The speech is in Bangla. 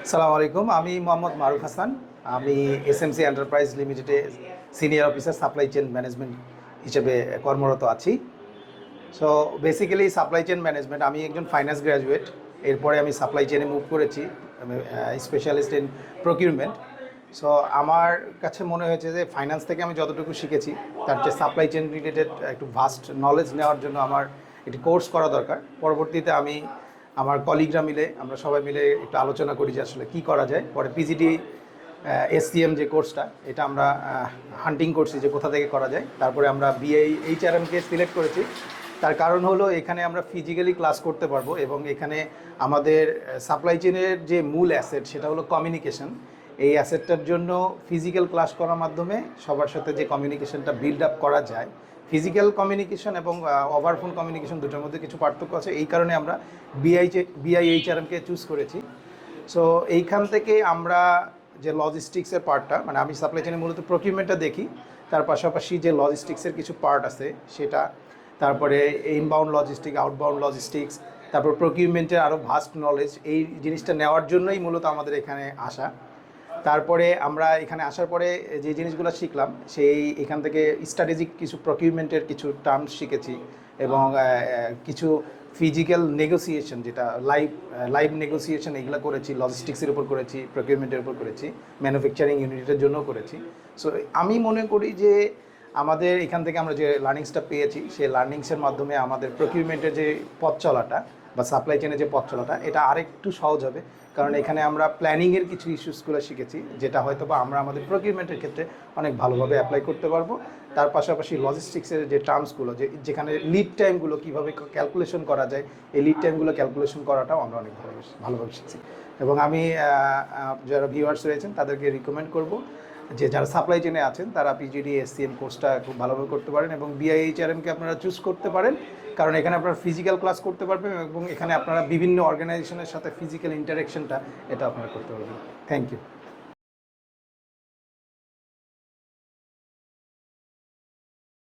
সালাম আলাইকুম। আমি মোহাম্মদ মারুফ হাসান। আমি এসএমসি এন্টারপ্রাইজ লিমিটেডে senior officer supply chain management হিসেবে কর্মরত আছি। So basically supply chain management, আমি একজন ফাইন্যান্স গ্র্যাজুয়েট। এরপরে আমি সাপ্লাই চেইনে মুভ করেছি, আমি স্পেশালিস্ট ইন প্রকিউরমেন্ট। সো আমার কাছে মনে হয়েছে যে ফাইন্যান্স থেকে আমি যতটুকু শিখেছি তার চেয়ে সাপ্লাই চেইন রিলেটেড একটু ভাস্ট নলেজ নেওয়ার জন্য আমার একটি কোর্স করা দরকার। পরবর্তীতে আমি আমার কলিগরা মিলে আমরা সবাই মিলে একটু আলোচনা করি যে আসলে কী করা যায়। পরে পিজিডি এসসিএম যে কোর্সটা, এটা আমরা হান্টিং করছি যে কোথা থেকে করা যায়। তারপরে আমরা এইচআরএমকে সিলেক্ট করেছি। তার কারণ হলো এখানে আমরা ফিজিক্যালি ক্লাস করতে পারবো এবং এখানে আমাদের সাপ্লাই চেনের যে মূল অ্যাসেট সেটা হলো কমিউনিকেশন। এই অ্যাসেটটার জন্য ফিজিক্যাল ক্লাস করার মাধ্যমে সবার সাথে যে কমিউনিকেশনটা বিল্ড আপ করা যায়, ফিজিক্যাল কমিউনিকেশন এবং ওভার ফোন কমিউনিকেশন দুটোর মধ্যে কিছু পার্থক্য আছে। এই কারণে আমরা বিআইএইচআরএমকে চুজ করেছি। সো এইখান থেকে আমরা যে লজিস্টিক্সের পার্টটা, মানে আমি সাপ্লাই চেনে মূলত প্রকিউরমেন্টটা দেখি, তার পাশাপাশি যে লজিস্টিক্সের কিছু পার্ট আছে সেটা, তারপরে ইনবাউন্ড লজিস্টিক, আউটবাউন্ড লজিস্টিক্স, তারপর প্রকিউরমেন্টের আরও ভাস্ট নলেজ, এই জিনিসটা নেওয়ার জন্যই মূলত আমাদের এখানে আসা। তারপরে আমরা এখানে আসার পরে যে জিনিসগুলো শিখলাম, এখান থেকে স্ট্র্যাটেজিক কিছু প্রকিউরমেন্টের কিছু টার্মস শিখেছি এবং কিছু ফিজিক্যাল নেগোসিয়েশন, যেটা লাইভ নেগোসিয়েশন, এগুলো করেছি। লজিস্টিক্সের উপর করেছি, প্রকিউরমেন্টের উপর করেছি, ম্যানুফ্যাকচারিং ইউনিটের জন্য করেছি। সো আমি মনে করি যে আমাদের এখান থেকে আমরা যে লার্নিংসটা পেয়েছি, সেই লার্নিংসের মাধ্যমে আমাদের প্রকিউরমেন্টের যে পথ চলাটা বা সাপ্লাই চেনের যে পথ চলাটা, এটা আরেকটু সহজ হবে। কারণ এখানে আমরা প্ল্যানিংয়ের কিছু ইস্যুসগুলো শিখেছি, যেটা হয়তো বা আমরা আমাদের প্রকিউরমেন্টের ক্ষেত্রে অনেক ভালোভাবে অ্যাপ্লাই করতে পারবো। তার পাশাপাশি লজিস্টিক্সের যে টার্মসগুলো, যেখানে লিড টাইমগুলো কীভাবে ক্যালকুলেশন করা যায়, এই লিড টাইমগুলো ক্যালকুলেশন করাটাও আমরা অনেক ভালোভাবে শিখছি। এবং আমি যারা ভিউয়ার্স রয়েছেন তাদেরকে রিকমেন্ড করব যে যারা সাপ্লাই চেনে আছেন তারা পিজিডি এসসিএম কোর্সটা খুব ভালোভাবে করতে পারেন এবং বিআইএইচআরএমকে আপনারা চুজ করতে পারেন। কারণ এখানে আপনারা ফিজিক্যাল ক্লাস করতে পারবেন এবং এখানে আপনারা বিভিন্ন অর্গানাইজেশনের সাথে ফিজিক্যাল ইন্টারেকশনটা এটা আপনারা করতে পারবেন। Thank you.